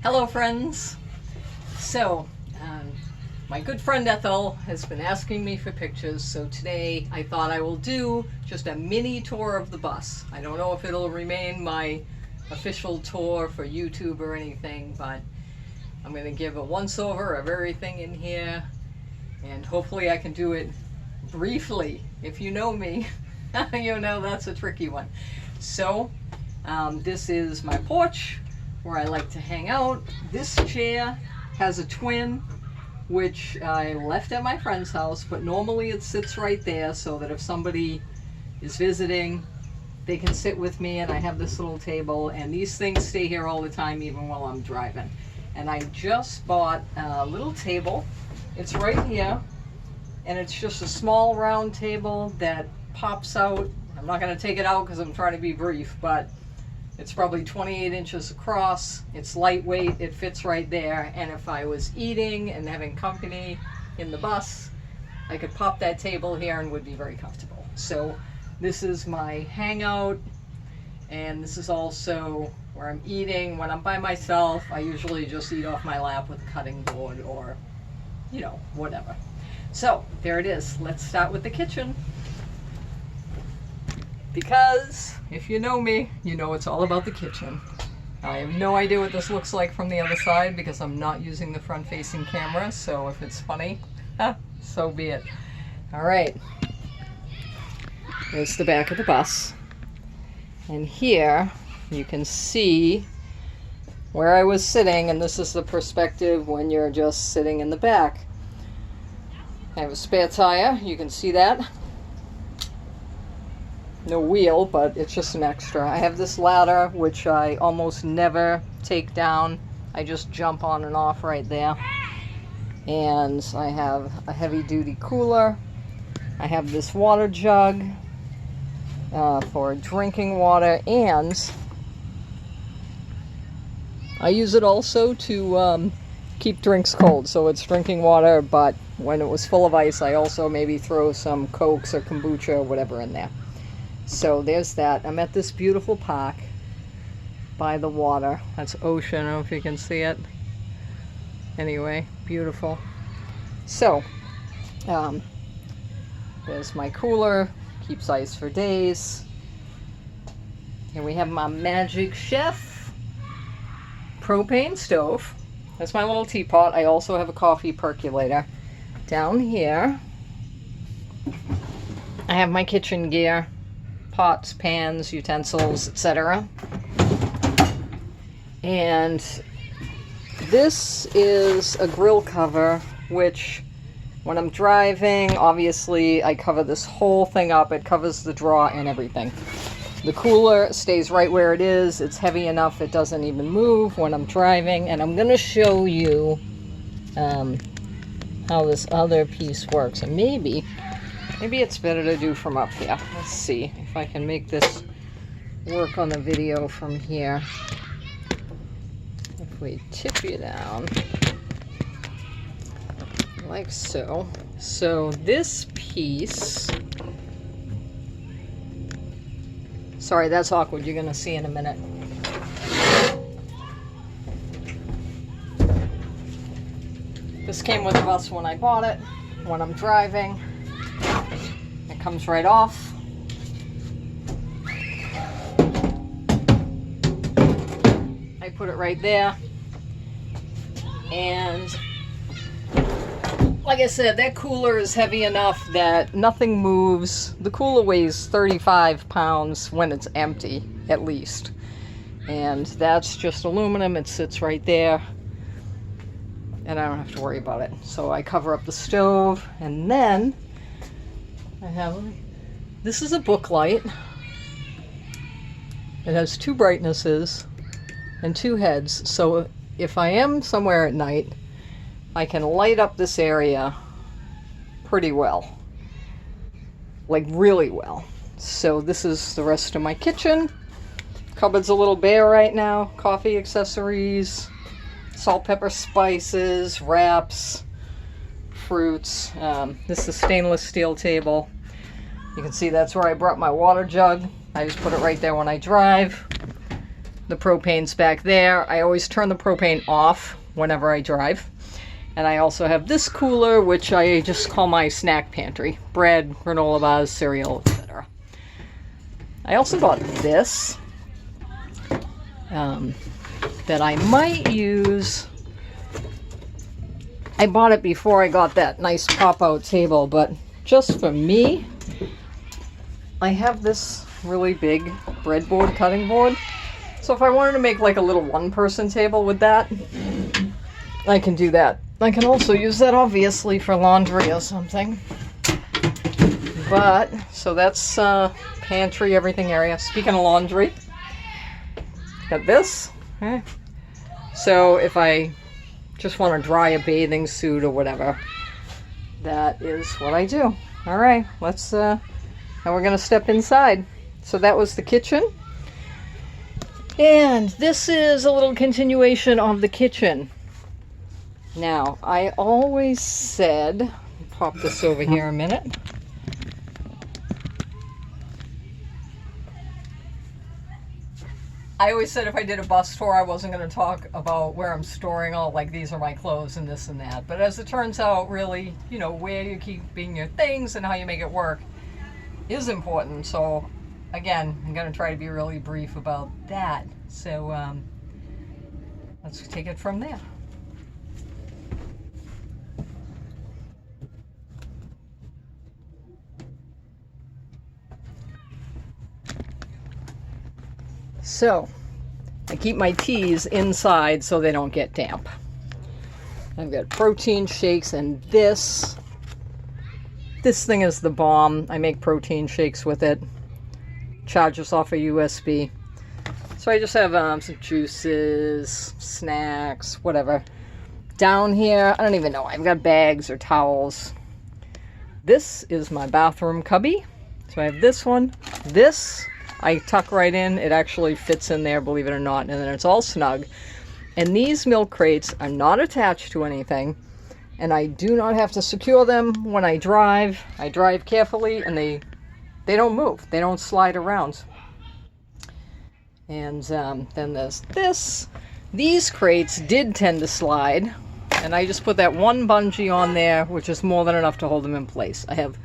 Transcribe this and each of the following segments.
Hello friends. So my good friend Ethel has been asking me for pictures, so today I thought I will do just a mini tour of the bus. I don't know if it'll remain my official tour for YouTube or anything, but I'm going to give a once over of everything in here, and hopefully I can do it briefly. If you know me, you know that's a tricky one. So this is my porch where I like to hang out. This chair has a twin, which I left at my friend's house, but normally it sits right there so that if somebody is visiting, they can sit with me, and I have this little table, and these things stay here all the time even while I'm driving. And I just bought a little table. It's right here, and it's just a small round table that pops out. I'm not going to take it out because I'm trying to be brief, but it's probably 28 inches across. It's lightweight, it fits right there, and if I was eating and having company in the bus, I could pop that table here and would be very comfortable. So this is my hangout, and this is also where I'm eating. When I'm by myself, I usually just eat off my lap with a cutting board or, you know, whatever. So there it is. Let's start with the kitchen. Because if you know me, you know it's all about the kitchen. I have no idea what this looks like from the other side because I'm not using the front-facing camera, so if it's funny, so be it. All right, there's the back of the bus. And here you can see where I was sitting, and this is the perspective when you're just sitting in the back. I have a spare tire, you can see that. No wheel, but it's just an extra. I have this ladder, which I almost never take down. I just jump on and off right there. And I have a heavy-duty cooler. I have this water jug for drinking water, and I use it also to keep drinks cold. So it's drinking water, but when it was full of ice, I also maybe throw some Cokes or kombucha or whatever in there. So there's that. I'm at this beautiful park by the water. That's ocean. I don't know if you can see it. Anyway, beautiful. So there's my cooler. Keeps ice for days. Here we have my Magic Chef propane stove. That's my little teapot. I also have a coffee percolator. Down here I have my kitchen gear. Pots, pans, utensils, etc. And this is a grill cover, which when I'm driving, obviously I cover this whole thing up. It covers the drawer and everything. The cooler stays right where it is. It's heavy enough it doesn't even move when I'm driving. And I'm going to show you how this other piece works. And maybe it's better to do from up here. Let's see if I can make this work on the video from here. If we tip you down, like so. So this piece, sorry, that's awkward. You're gonna see in a minute. This came with the bus when I bought it. When I'm driving, comes right off. I put it right there, and like I said, that cooler is heavy enough that nothing moves. The cooler weighs 35 pounds when it's empty, at least, and that's just aluminum. It sits right there, and I don't have to worry about it. So I cover up the stove, and then I have, this is a book light. It has two brightnesses and two heads, so if I am somewhere at night, I can light up this area pretty well, like really well. So this is the rest of my kitchen. Cupboard's a little bare right now. Coffee accessories, salt, pepper, spices, wraps, fruits. This is a stainless steel table. You can see that's where I brought my water jug. I just put it right there when I drive. The propane's back there. I always turn the propane off whenever I drive. And I also have this cooler, which I just call my snack pantry. Bread, granola bars, cereal, etc. I also got this that I might use. I bought it before I got that nice pop-out table, but just for me, I have this really big breadboard cutting board. So if I wanted to make like a little one-person table with that, I can do that. I can also use that obviously for laundry or something. But, so that's pantry, everything area. Speaking of laundry, got this. Okay. So if I just want to dry a bathing suit or whatever, that is what I do. All right, let's, now we're going to step inside. So that was the kitchen. And this is a little continuation of the kitchen. Now, I always said, pop this over here a minute. I always said if I did a bus tour, I wasn't going to talk about where I'm storing all, like, these are my clothes and this and that. But as it turns out, really, you know, where you're keeping your things and how you make it work is important. So, again, I'm going to try to be really brief about that. So, let's take it from there. So, I keep my teas inside so they don't get damp. I've got protein shakes, and this thing is the bomb. I make protein shakes with it. Charges off a USB. So I just have some juices, snacks, whatever. Down here, I don't even know. I've got bags or towels. This is my bathroom cubby. So I have this one. This I tuck right in. It actually fits in there, believe it or not, and then it's all snug. And these milk crates are not attached to anything, and I do not have to secure them when I drive. I drive carefully, and they don't move. They don't slide around. And then there's this. These crates did tend to slide, and I just put that one bungee on there, which is more than enough to hold them in place. I have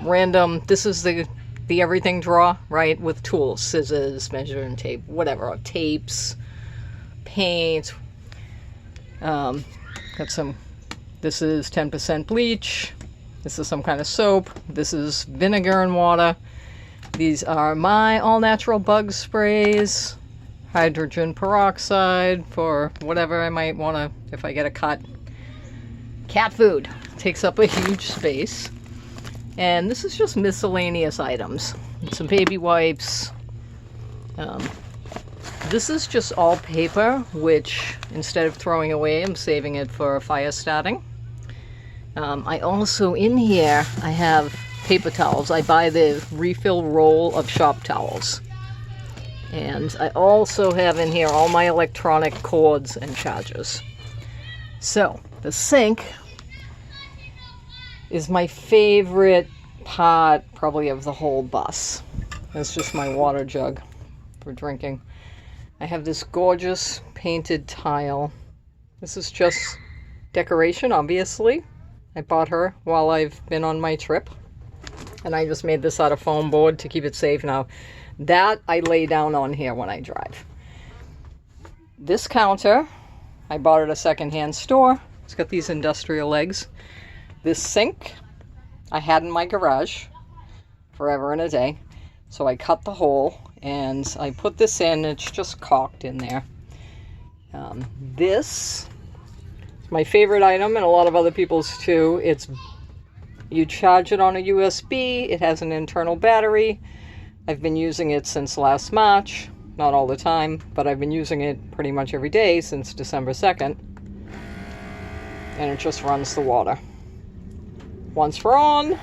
random, this is the everything drawer, right, with tools, scissors, measuring tape, whatever, tapes, paint. Got some, this is 10% bleach, this is some kind of soap, this is vinegar and water. These are my all-natural bug sprays, hydrogen peroxide for whatever I might want to, if I get a cut. Cat food takes up a huge space. And this is just miscellaneous items. Some baby wipes. This is just all paper, which instead of throwing away, I'm saving it for fire starting. I also, in here, I have paper towels. I buy the refill roll of shop towels. And I also have in here all my electronic cords and chargers. So, the sink is my favorite part, probably, of the whole bus. It's just my water jug for drinking. I have this gorgeous painted tile. This is just decoration, obviously. I bought her while I've been on my trip. And I just made this out of foam board to keep it safe now. That I lay down on here when I drive. This counter, I bought at a secondhand store. It's got these industrial legs. This sink I had in my garage forever and a day. So I cut the hole and I put this in. It's just caulked in there. This is my favorite item, and a lot of other people's too. You charge it on a USB. It has an internal battery. I've been using it since last March. Not all the time, but I've been using it pretty much every day since December 2nd. And it just runs the water. Once for on,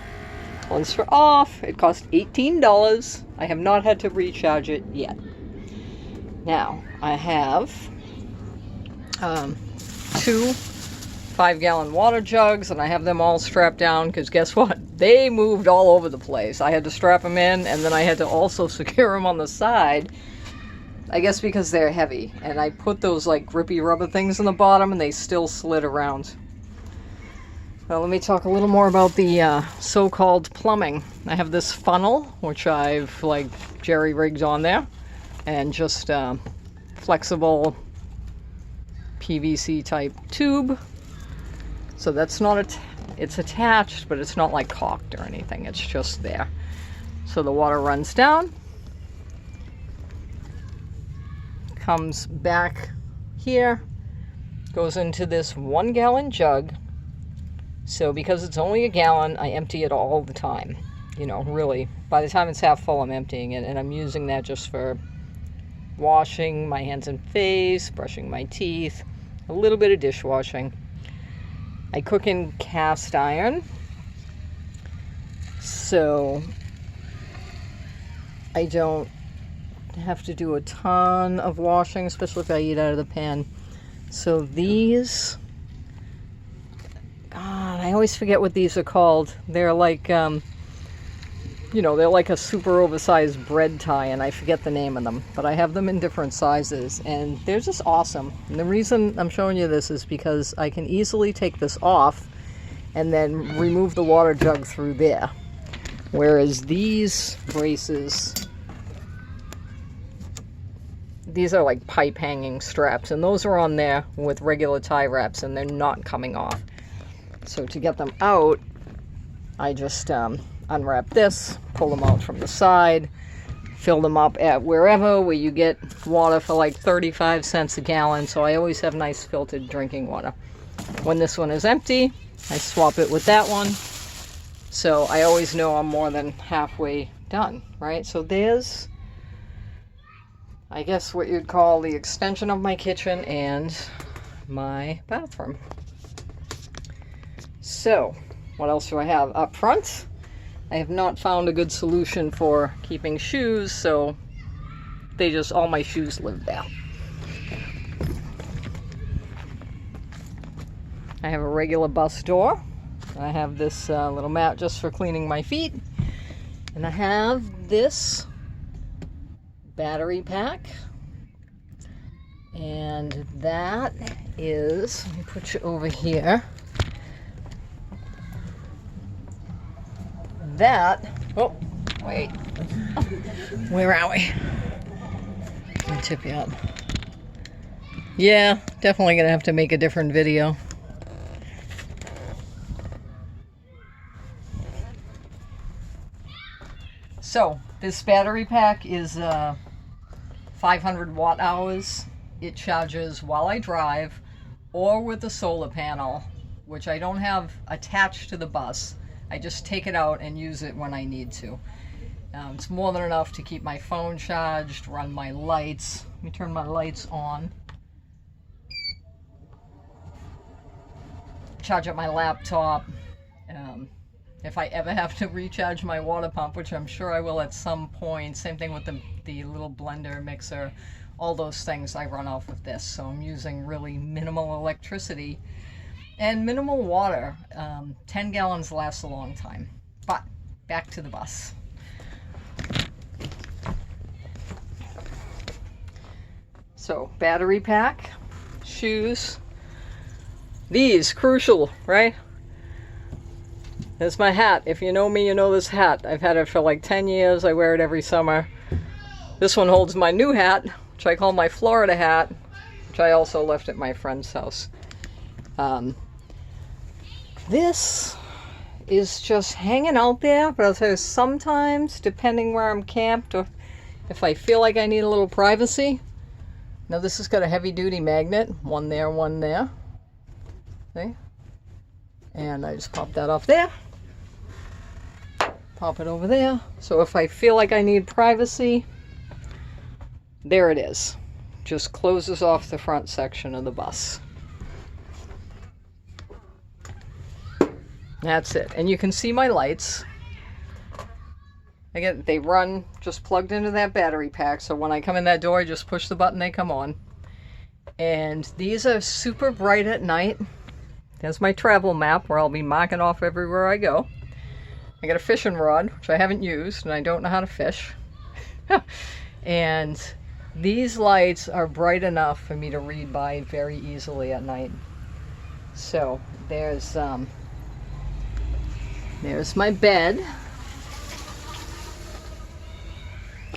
once for off. It cost $18. I have not had to recharge it yet. Now, I have 2 5-gallon water jugs, and I have them all strapped down because guess what? They moved all over the place. I had to strap them in, and then I had to also secure them on the side I guess because they're heavy, and I put those like grippy rubber things in the bottom and they still slid around. Well, let me talk a little more about the so-called plumbing. I have this funnel, which I've like jerry-rigged on there, and just flexible PVC type tube. So that's not it's attached, but it's not like caulked or anything. It's just there. So the water runs down, comes back here, goes into this 1 gallon jug. So because it's only a gallon, I empty it all the time. You know, really, by the time it's half full, I'm emptying it, and I'm using that just for washing my hands and face, brushing my teeth, a little bit of dishwashing. I cook in cast iron, so I don't have to do a ton of washing, especially if I eat out of the pan. So these, God, I always forget what these are called. They're like, you know, they're like a super oversized bread tie, and I forget the name of them, but I have them in different sizes, and they're just awesome. And the reason I'm showing you this is because I can easily take this off and then remove the water jug through there. Whereas these braces, these are like pipe hanging straps, and those are on there with regular tie wraps, and they're not coming off. So to get them out, I just unwrap this, pull them out from the side, fill them up at wherever where you get water for like 35 cents a gallon. So I always have nice filtered drinking water. When this one is empty, I swap it with that one. So I always know I'm more than halfway done, right? So there's, I guess, what you'd call the extension of my kitchen and my bathroom. So what else do I have up front? I have not found a good solution for keeping shoes, so all my shoes live there. I have a regular bus door. I have this little mat just for cleaning my feet. And I have this battery pack. And that is, let me put you over here. That, oh, wait, where are we? Let me tip you up. Yeah, definitely gonna have to make a different video. So, this battery pack is 500 watt hours. It charges while I drive or with the solar panel, which I don't have attached to the bus. I just take it out and use it when I need to. It's more than enough to keep my phone charged, run my lights. Let me turn my lights on. Charge up my laptop. If I ever have to recharge my water pump, which I'm sure I will at some point. Same thing with the little blender, mixer, all those things I run off of this. So I'm using really minimal electricity and minimal water. 10 gallons lasts a long time. But back to the bus. So battery pack, shoes. These, crucial, right? There's my hat. If you know me, you know this hat. I've had it for like 10 years. I wear it every summer. This one holds my new hat, which I call my Florida hat, which I also left at my friend's house. This is just hanging out there, but I'll tell you, sometimes, depending where I'm camped or if I feel like I need a little privacy. Now this has got a heavy-duty magnet, one there, one there. See? And I just pop that off there. Pop it over there. So if I feel like I need privacy, there it is. Just closes off the front section of the bus. That's it. And you can see my lights. Again, they run just plugged into that battery pack. So when I come in that door, I just push the button, they come on. And these are super bright at night. There's my travel map where I'll be marking off everywhere I go. I got a fishing rod, which I haven't used, and I don't know how to fish. And these lights are bright enough for me to read by very easily at night. So there's my bed.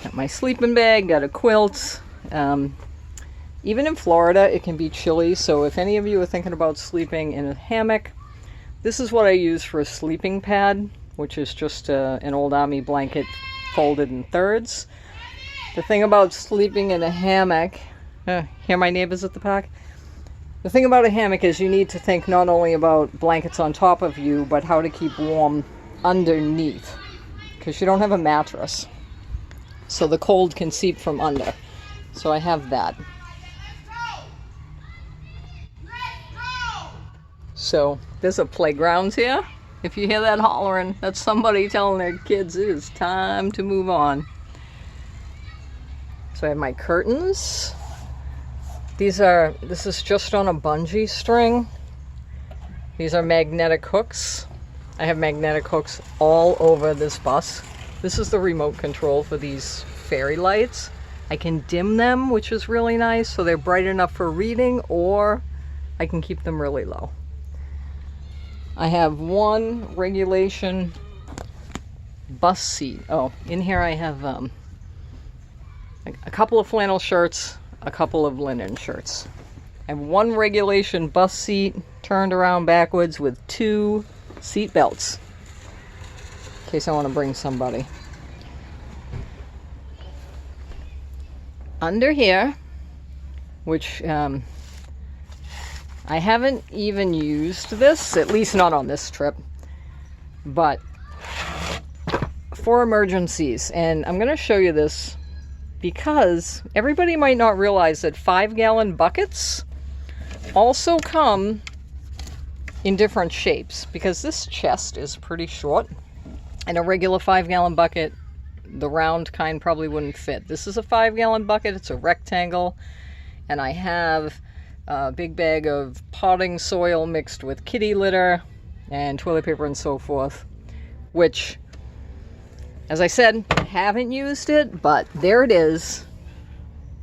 Got my sleeping bag, got a quilt. Even in Florida, it can be chilly, so if any of you are thinking about sleeping in a hammock, this is what I use for a sleeping pad, which is just an old army blanket folded in thirds. The thing about sleeping in a hammock, hear my neighbors at the park? The thing about a hammock is you need to think not only about blankets on top of you, but how to keep warm underneath, because you don't have a mattress. So the cold can seep from under. So I have that. So there's a playground here. If you hear that hollering, that's somebody telling their kids it is time to move on. So I have my curtains. This is just on a bungee string. These are magnetic hooks. I have magnetic hooks all over this bus. This is the remote control for these fairy lights. I can dim them, which is really nice, so they're bright enough for reading, or I can keep them really low. I have one regulation bus seat. Oh, in here I have a couple of flannel shirts, a couple of linen shirts. I have one regulation bus seat turned around backwards with 2 seat belts, in case I want to bring somebody. Under here, which I haven't even used this, at least not on this trip, but for emergencies. And I'm going to show you this because everybody might not realize that 5-gallon buckets also come in different shapes, because this chest is pretty short, and a regular 5-gallon bucket, the round kind, probably wouldn't fit. This is a 5-gallon bucket. It's a rectangle, and I have a big bag of potting soil mixed with kitty litter and toilet paper and so forth, which, as I said, haven't used it, but there it is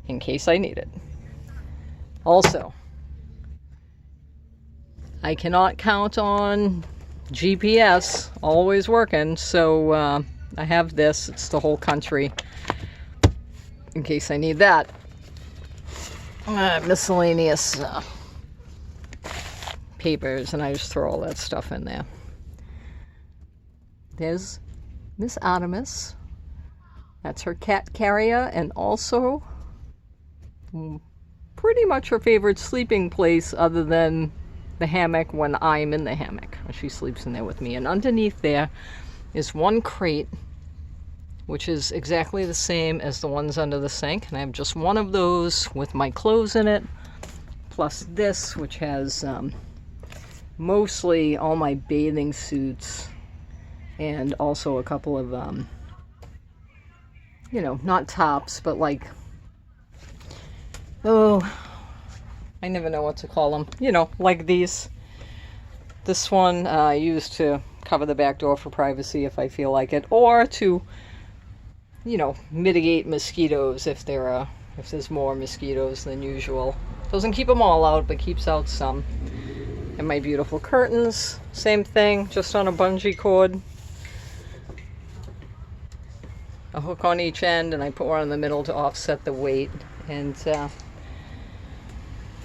in case I need it. Also, I cannot count on GPS always working, so I have this. It's the whole country in case I need that. Miscellaneous papers, and I just throw all that stuff in there. There's Miss Artemis. That's her cat carrier, and also pretty much her favorite sleeping place other than the hammock when I'm in the hammock. She sleeps in there with me. And underneath there is one crate, which is exactly the same as the ones under the sink. And I have just one of those with my clothes in it, plus this, which has mostly all my bathing suits, and also a couple of, you know, not tops, but like, oh, I never know what to call them. You know, like these. This one I use to cover the back door for privacy if I feel like it, or to, you know, mitigate mosquitoes if there's more mosquitoes than usual. Doesn't keep them all out, but keeps out some. And my beautiful curtains, same thing, just on a bungee cord. A hook on each end, and I put one in the middle to offset the weight. And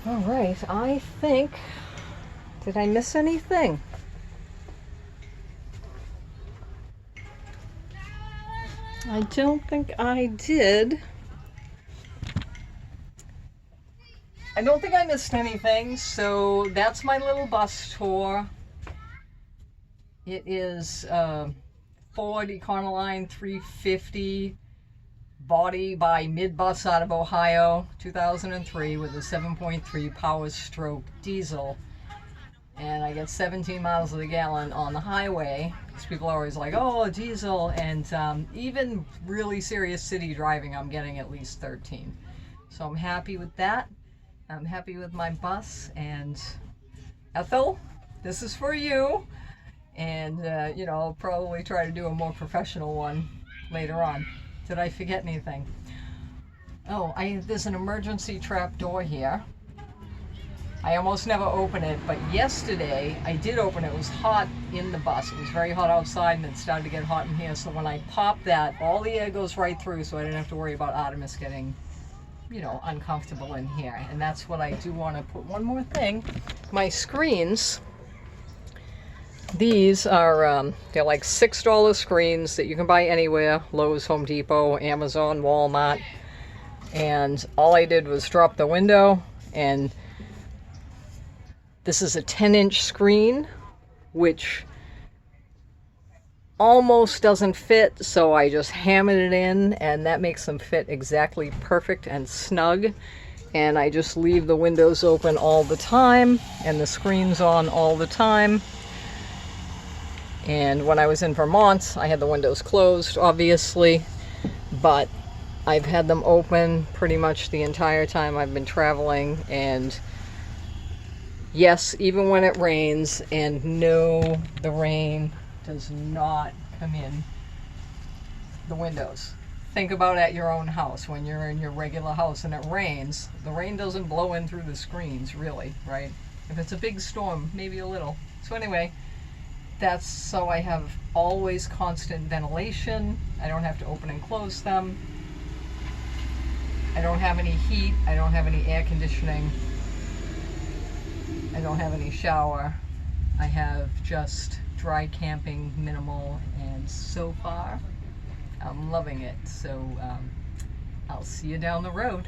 all right, I think, did I miss anything? I don't think I did. I don't think I missed anything, so that's my little bus tour. It is Ford Econoline 350 body by Midbus out of Ohio, 2003, with a 7.3 power stroke diesel. And I get 17 miles to the gallon on the highway, because people are always like, oh, diesel. And even really serious city driving, I'm getting at least 13. So I'm happy with that. I'm happy with my bus. And Ethel, this is for you. And, you know, I'll probably try to do a more professional one later on. Did I forget anything? Oh, there's an emergency trap door here. I almost never open it, but yesterday I did open it. It was hot in the bus. It was very hot outside and it started to get hot in here. So when I popped that, all the air goes right through, so I didn't have to worry about Artemis getting, you know, uncomfortable in here. And that's what I do want to put. One more thing. My screens, these are, they're like $6 screens that you can buy anywhere. Lowe's, Home Depot, Amazon, Walmart. And all I did was drop the window, and this is a 10-inch screen, which almost doesn't fit, so I just hammered it in, and that makes them fit exactly perfect and snug. And I just leave the windows open all the time, and the screens on all the time. And when I was in Vermont, I had the windows closed, obviously, but I've had them open pretty much the entire time I've been traveling. And yes, even when it rains, and no, the rain does not come in the windows. Think about at your own house. When you're in your regular house and it rains, the rain doesn't blow in through the screens, really, right? If it's a big storm, maybe a little. So anyway, that's so I have always constant ventilation. I don't have to open and close them. I don't have any heat. I don't have any air conditioning. I don't have any shower. I have just dry camping, minimal, and so far I'm loving it. So I'll see you down the road.